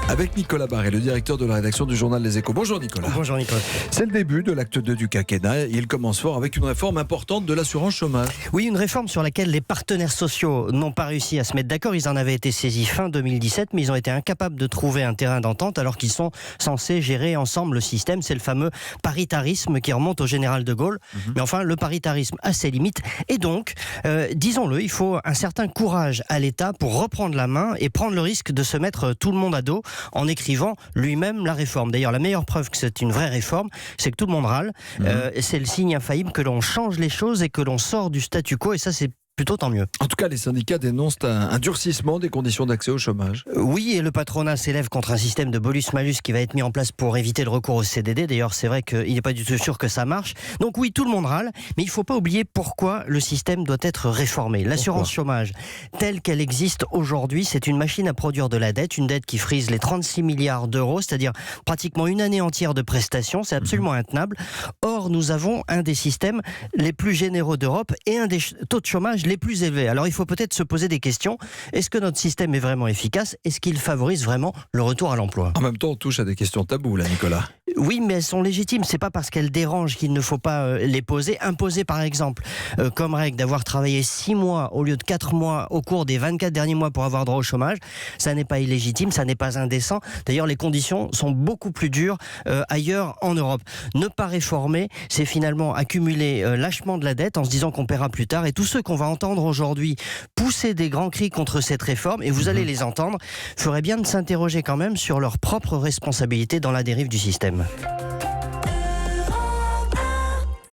Avec Nicolas Barré, le directeur de la rédaction du journal Les Échos. Bonjour Nicolas. Bonjour Nicolas. C'est le début de l'acte 2 du quinquennat. Il commence fort avec une réforme importante de l'assurance chômage. Oui, une réforme sur laquelle les partenaires sociaux n'ont pas réussi à se mettre d'accord. Ils en avaient été saisis fin 2017, mais ils ont été incapables de trouver un terrain d'entente alors qu'ils sont censés gérer ensemble le système. C'est le fameux paritarisme qui remonte au général de Gaulle. Mais enfin, le paritarisme a ses limites. Et donc, disons-le, il faut un certain courage à l'État pour reprendre la main et prendre le risque de se mettre tout le monde à dos en écrivant lui-même la réforme. D'ailleurs, la meilleure preuve que c'est une vraie réforme, c'est que tout le monde râle. C'est le signe infaillible que l'on change les choses et que l'on sort du statu quo, et ça, c'est plutôt tant mieux. En tout cas, les syndicats dénoncent un durcissement des conditions d'accès au chômage. Oui, et le patronat s'élève contre un système de bonus-malus qui va être mis en place pour éviter le recours au CDD. D'ailleurs, c'est vrai qu'il n'est pas du tout sûr que ça marche. Donc oui, tout le monde râle, mais il ne faut pas oublier pourquoi le système doit être réformé. L'assurance chômage, telle qu'elle existe aujourd'hui, c'est une machine à produire de la dette, une dette qui frise les 36 milliards d'euros, c'est-à-dire pratiquement une année entière de prestations. C'est absolument intenable. Or, nous avons un des systèmes les plus généreux d'Europe et un des taux de chômage les plus élevés. Alors il faut peut-être se poser des questions. Est-ce que notre système est vraiment efficace? Est-ce qu'il favorise vraiment le retour à l'emploi? En même temps, on touche à des questions taboues, là, Nicolas. Oui, mais elles sont légitimes. C'est pas parce qu'elles dérangent qu'il ne faut pas les poser. Imposer, par exemple, comme règle d'avoir travaillé 6 mois au lieu de 4 mois au cours des 24 derniers mois pour avoir droit au chômage, ça n'est pas illégitime, ça n'est pas indécent. D'ailleurs, les conditions sont beaucoup plus dures ailleurs en Europe. Ne pas réformer, c'est finalement accumuler lâchement de la dette en se disant qu'on paiera plus tard. Et tous ceux qu'on va entendre aujourd'hui pousser des grands cris contre cette réforme, et vous allez les entendre, feraient bien de s'interroger quand même sur leur propre responsabilité dans la dérive du système.